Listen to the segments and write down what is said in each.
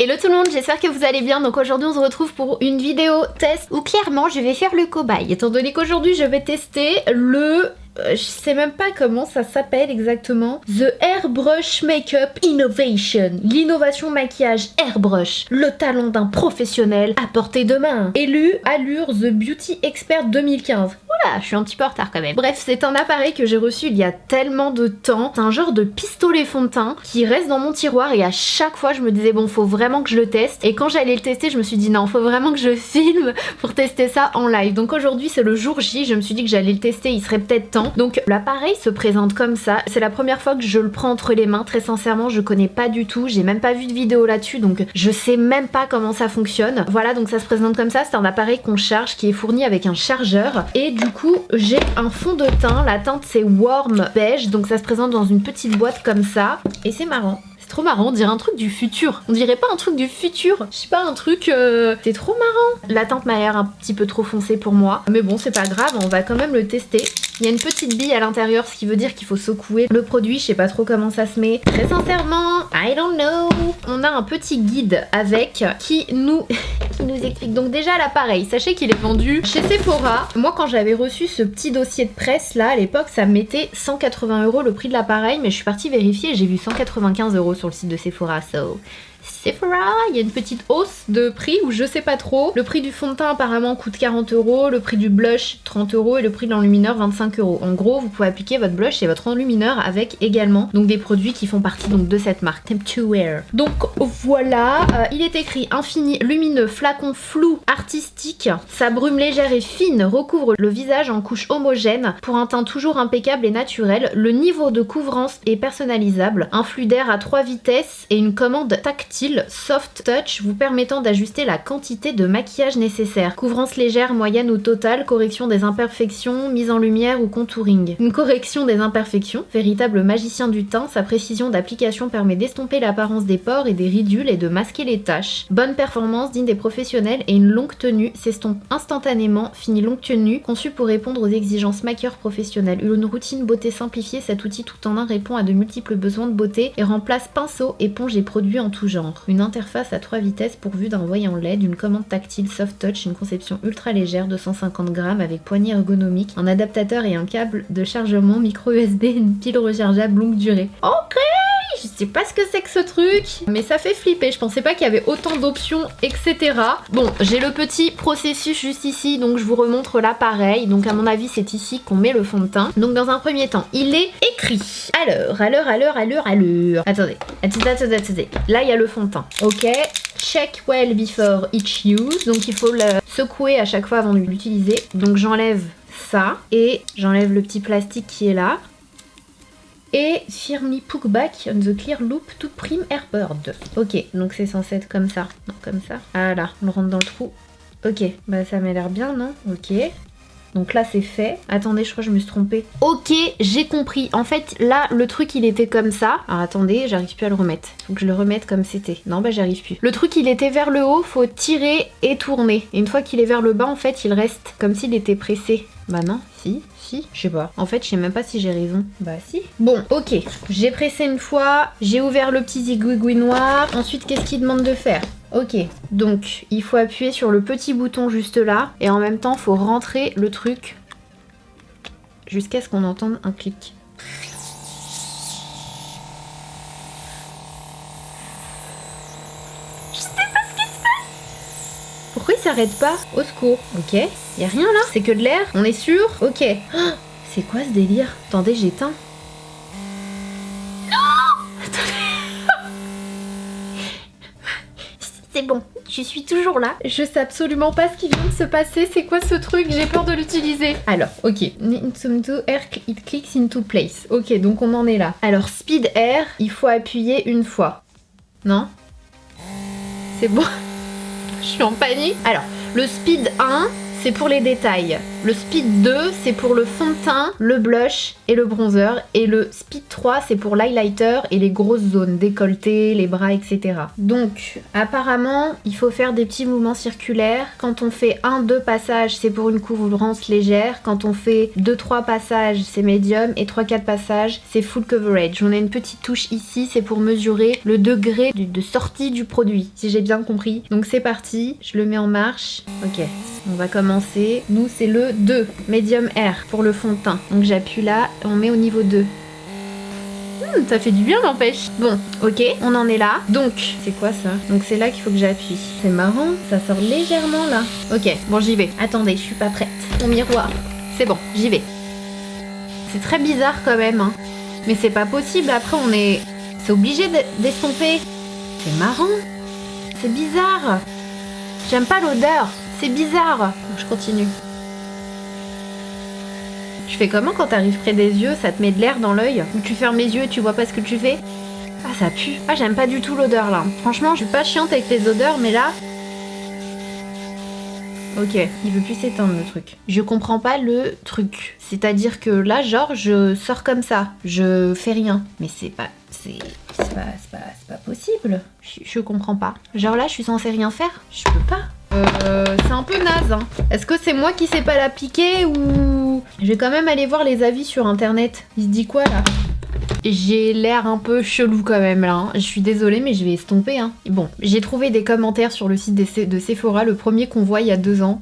Hello tout le monde, j'espère que vous allez bien. Donc aujourd'hui on se retrouve pour une vidéo test où clairement je vais faire le cobaye. Étant donné qu'aujourd'hui je vais tester le... je sais même pas comment ça s'appelle exactement. The Airbrush Makeup Innovation. L'innovation maquillage Airbrush. Le talent d'un professionnel à portée de main. Élu Allure The Beauty Expert 2015. Oula, je suis un petit peu en retard quand même. Bref, c'est un appareil que j'ai reçu il y a tellement de temps. C'est un genre de pistolet fond de teint qui reste dans mon tiroir et à chaque fois je me disais bon, faut vraiment que je le teste. Et quand j'allais le tester, je me suis dit non, faut vraiment que je filme pour tester ça en live. Donc aujourd'hui c'est le jour J, je me suis dit que j'allais le tester, il serait peut-être temps. Donc l'appareil se présente comme ça. C'est la première fois que je le prends entre les mains. Très sincèrement, je connais pas du tout. J'ai même pas vu de vidéo là-dessus, donc je sais même pas comment ça fonctionne. Voilà, donc ça se présente comme ça. C'est un appareil qu'on charge, qui est fourni avec un chargeur. Et du coup, j'ai un fond de teint. La teinte c'est Warm Beige, donc ça se présente dans une petite boîte comme ça. Et c'est marrant. Trop marrant, on dirait un truc du futur. On dirait pas un truc du futur. Je sais pas, un truc... C'est trop marrant. La teinte m'a l'air un petit peu trop foncée pour moi. Mais bon, c'est pas grave, on va quand même le tester. Il y a une petite bille à l'intérieur, ce qui veut dire qu'il faut secouer le produit. Je sais pas trop comment ça se met. Très sincèrement, I don't know. On a un petit guide avec qui nous explique. Donc déjà l'appareil, sachez qu'il est vendu chez Sephora. Moi quand j'avais reçu ce petit dossier de presse là, à l'époque, ça me mettait 180 € le prix de l'appareil. Mais je suis partie vérifier et j'ai vu 195 € sur le site de Sephora. So... Sephora, il y a une petite hausse de prix ou je sais pas trop. Le prix du fond de teint apparemment coûte 40 €, le prix du blush 30 € et le prix de l'enlumineur 25 €. En gros, vous pouvez appliquer votre blush et votre enlumineur avec également donc des produits qui font partie donc de cette marque Temp2Wear. Donc voilà, il est écrit infini lumineux, flacon flou, artistique. Sa brume légère et fine recouvre le visage en couche homogène pour un teint toujours impeccable et naturel. Le niveau de couvrance est personnalisable. Un flux d'air à 3 vitesses et une commande tactile soft touch vous permettant d'ajuster la quantité de maquillage nécessaire. Couvrance légère, moyenne ou totale, correction des imperfections, mise en lumière ou contouring. Une correction des imperfections, véritable magicien du teint, sa précision d'application permet d'estomper l'apparence des pores et des ridules et de masquer les taches. Bonne performance, digne des professionnels et une longue tenue s'estompe instantanément, fini longue tenue, conçu pour répondre aux exigences maquilleurs professionnels. Une routine beauté simplifiée, cet outil tout en un répond à de multiples besoins de beauté et remplace pinceau, éponge et produits en tout genre. Une interface à 3 vitesses pourvue d'un voyant LED, une commande tactile soft touch, une conception ultra légère de 150 grammes avec poignée ergonomique, un adaptateur et un câble de chargement micro USB, une pile rechargeable longue durée. Ok, je sais pas ce que c'est que ce truc, mais ça fait flipper. Je pensais pas qu'il y avait autant d'options, etc. Bon, j'ai le petit processus juste ici, donc je vous remontre l'appareil. Donc à mon avis, c'est ici qu'on met le fond de teint. Donc dans un premier temps, il est écrit. Alors. Attendez. Là, il y a le fond de teint. Ok. Check well before each use. Donc il faut le secouer à chaque fois avant de l'utiliser. Donc j'enlève ça et j'enlève le petit plastique qui est là. Et firmly push back on the clear loop to prime airbird. Ok, donc c'est censé être comme ça. Non, comme ça. Ah là, on le rentre dans le trou. Ok, bah ça m'a l'air bien, non? Ok. Donc là c'est fait. Attendez, je crois que je me suis trompée. Ok, j'ai compris. En fait, là, le truc il était comme ça. Alors attendez, j'arrive plus à le remettre. Faut que je le remette comme c'était. Non, bah j'arrive plus. Le truc il était vers le haut, faut tirer et tourner. Et une fois qu'il est vers le bas, en fait, il reste comme s'il était pressé. Bah non, si, je sais pas. En fait, je sais même pas si j'ai raison. Bah si. Bon, ok. J'ai pressé une fois, j'ai ouvert le petit zigouigoui noir. Ensuite, qu'est-ce qu'il demande de faire? Ok, donc il faut appuyer sur le petit bouton juste là. Et en même temps, il faut rentrer le truc jusqu'à ce qu'on entende un clic. Pourquoi il s'arrête pas? Au secours. Ok, y a rien là? C'est que de l'air? On est sûr? Ok. Oh, c'est quoi ce délire? Attendez, j'éteins. Non! Attendez. C'est bon, je suis toujours là. Je sais absolument pas ce qui vient de se passer. C'est quoi ce truc? J'ai peur de l'utiliser. Alors, ok. Air, it clicks into place. Ok, donc on en est là. Alors, speed air, il faut appuyer une fois. Non? C'est bon. Je suis en panique. Alors, le speed 1, c'est pour les détails. Le Speed 2, c'est pour le fond de teint, le blush et le bronzer. Et le Speed 3, c'est pour l'highlighter et les grosses zones, décolleté, les bras, etc. Donc, apparemment, il faut faire des petits mouvements circulaires. Quand on fait 1-2 passages, c'est pour une couvrance légère. Quand on fait 2-3 passages, c'est médium. Et 3-4 passages, c'est full coverage. On a une petite touche ici, c'est pour mesurer le degré de sortie du produit, si j'ai bien compris. Donc c'est parti, je le mets en marche. Ok, on va commencer. Nous, c'est le 2, Medium Air, pour le fond de teint. Donc j'appuie là, on met au niveau 2. Ça fait du bien, n'empêche. Bon, ok, on en est là. Donc, c'est quoi ça? Donc c'est là qu'il faut que j'appuie. C'est marrant, ça sort légèrement là. Ok, bon, j'y vais. Attendez, je suis pas prête. Mon miroir. C'est bon, j'y vais. C'est très bizarre quand même, hein. Mais c'est pas possible, après on est... C'est obligé d'estomper. C'est marrant. C'est bizarre. J'aime pas l'odeur. C'est bizarre. Donc je continue. Tu fais comment quand t'arrives près des yeux? Ça te met de l'air dans l'œil? Ou tu fermes les yeux et tu vois pas ce que tu fais? Ah, ça pue. Ah, j'aime pas du tout l'odeur là. Franchement, je suis pas chiante avec les odeurs, mais là... Ok, il veut plus s'éteindre le truc. Je comprends pas le truc. C'est-à-dire que là, genre, je sors comme ça. Je fais rien. Mais c'est pas possible. Je comprends pas. Genre là, je suis censée rien faire? Je peux pas. C'est un peu naze, hein. Est-ce que c'est moi qui sais pas l'appliquer ou... Je vais quand même aller voir les avis sur internet. Il se dit quoi là? J'ai l'air un peu chelou quand même là, hein. Je suis désolée mais je vais estomper, hein. Bon, j'ai trouvé des commentaires sur le site de Sephora, le premier qu'on voit il y a 2 ans.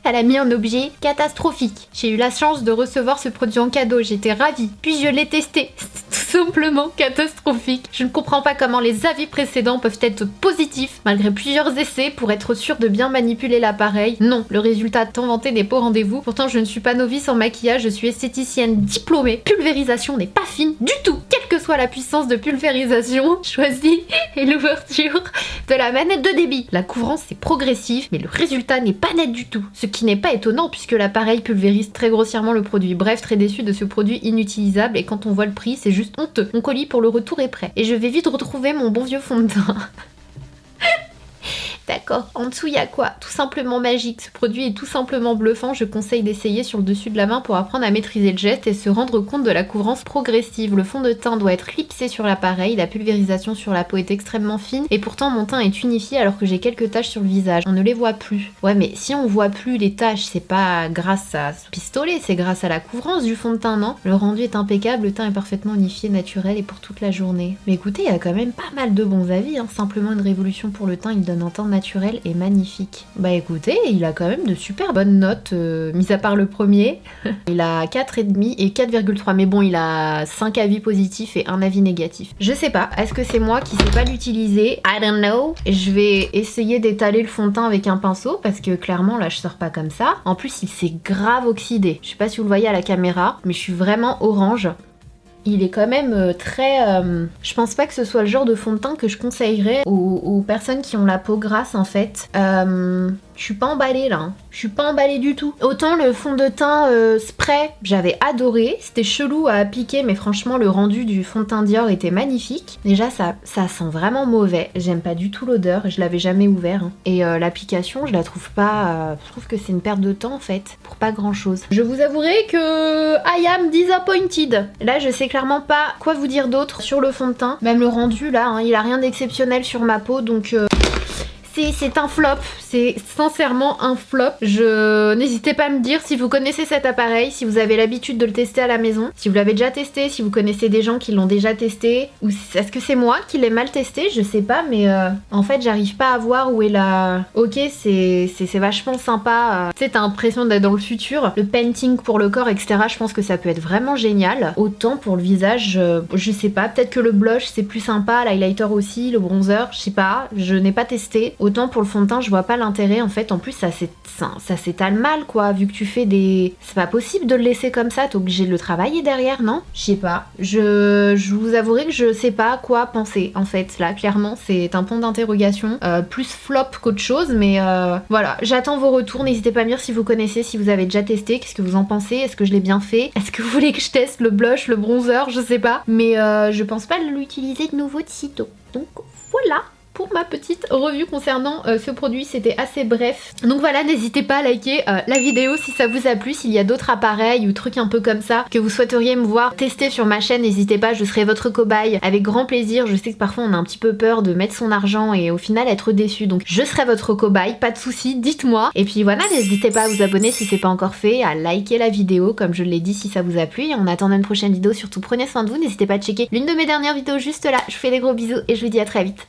Elle a mis un objet catastrophique. J'ai eu la chance de recevoir ce produit en cadeau, j'étais ravie. Puis je l'ai testé. C'était tout simplement catastrophique. Je ne comprends pas comment les avis précédents peuvent être positifs malgré plusieurs essais pour être sûr de bien manipuler l'appareil. Non, le résultat tant vanté n'est pas au rendez-vous. Pourtant je ne suis pas novice en maquillage, je suis esthéticienne diplômée. Pulvérisation n'est pas fine du tout. Quelle que soit la puissance de pulvérisation choisie et l'ouverture de la manette de débit. La couvrance est progressive mais le résultat n'est pas net du tout. Ce qui n'est pas étonnant puisque l'appareil pulvérise très grossièrement le produit. Bref, très déçu de ce produit inutilisable et quand on voit le prix, c'est juste honteux. Mon colis pour le retour est prêt. Et je vais vite retrouver mon bon vieux fond de teint. D'accord, en dessous il y a quoi? Tout simplement magique, ce produit est tout simplement bluffant, je conseille d'essayer sur le dessus de la main pour apprendre à maîtriser le geste et se rendre compte de la couvrance progressive. Le fond de teint doit être clipsé sur l'appareil, la pulvérisation sur la peau est extrêmement fine et pourtant mon teint est unifié alors que j'ai quelques taches sur le visage. On ne les voit plus. Ouais mais si on voit plus les taches, c'est pas grâce à ce pistolet, c'est grâce à la couvrance du fond de teint, non? Le rendu est impeccable, le teint est parfaitement unifié, naturel et pour toute la journée. Mais écoutez, il y a quand même pas mal de bons avis, hein. Simplement une révolution pour le teint, il donne un teint naturel et magnifique. Bah écoutez, il a quand même de super bonnes notes, mis à part le premier. Il a 4,5 et 4,3, mais bon, il a 5 avis positifs et 1 avis négatif. Je sais pas, est-ce que c'est moi qui sais pas l'utiliser? I don't know. Je vais essayer d'étaler le fond de teint avec un pinceau, parce que clairement, là, je sors pas comme ça. En plus, il s'est grave oxydé. Je sais pas si vous le voyez à la caméra, mais je suis vraiment orange. Il est quand même très... Je pense pas que ce soit le genre de fond de teint que je conseillerais aux personnes qui ont la peau grasse en fait. Je suis pas emballée là, hein. Je suis pas emballée du tout. Autant le fond de teint spray, j'avais adoré. C'était chelou à appliquer, mais franchement le rendu du fond de teint Dior était magnifique. Déjà ça sent vraiment mauvais. J'aime pas du tout l'odeur, je l'avais jamais ouvert, hein. Et l'application, je la trouve pas... je trouve que c'est une perte de temps en fait, pour pas grand chose. Je vous avouerai que I am disappointed. Là je sais clairement pas quoi vous dire d'autre sur le fond de teint. Même le rendu là, hein, il a rien d'exceptionnel sur ma peau, donc... C'est un flop, c'est sincèrement un flop. N'hésitez pas à me dire si vous connaissez cet appareil, si vous avez l'habitude de le tester à la maison, si vous l'avez déjà testé, si vous connaissez des gens qui l'ont déjà testé, ou est-ce que c'est moi qui l'ai mal testé, je sais pas, mais en fait j'arrive pas à voir où est la... Ok, c'est vachement sympa, tu sais, t'as l'impression d'être dans le futur, le painting pour le corps, etc. Je pense que ça peut être vraiment génial. Autant pour le visage, je sais pas, peut-être que le blush c'est plus sympa, l'highlighter aussi, le bronzer, je sais pas, je n'ai pas testé. Autant pour le fond de teint, je vois pas l'intérêt en fait. En plus, ça s'étale mal quoi. Vu que tu fais des... C'est pas possible de le laisser comme ça. T'es obligé de le travailler derrière, non? Je sais pas. Je vous avouerai que je sais pas quoi penser en fait. Là, clairement, c'est un point d'interrogation. Plus flop qu'autre chose. Mais voilà. J'attends vos retours. N'hésitez pas à me dire si vous connaissez, si vous avez déjà testé. Qu'est-ce que vous en pensez? Est-ce que je l'ai bien fait? Est-ce que vous voulez que je teste le blush, le bronzer? Je sais pas. Mais je pense pas l'utiliser de nouveau de sitôt. Donc voilà. pour ma petite revue concernant ce produit. C'était assez bref. Donc voilà, n'hésitez pas à liker la vidéo si ça vous a plu. S'il y a d'autres appareils ou trucs un peu comme ça que vous souhaiteriez me voir tester sur ma chaîne, n'hésitez pas, je serai votre cobaye avec grand plaisir. Je sais que parfois on a un petit peu peur de mettre son argent et au final être déçu, donc je serai votre cobaye, pas de soucis, dites-moi. Et puis voilà, n'hésitez pas à vous abonner si c'est pas encore fait, à liker la vidéo comme je l'ai dit si ça vous a plu. Et en attendant une prochaine vidéo, surtout prenez soin de vous, n'hésitez pas à checker l'une de mes dernières vidéos juste là. Je vous fais des gros bisous et je vous dis à très vite.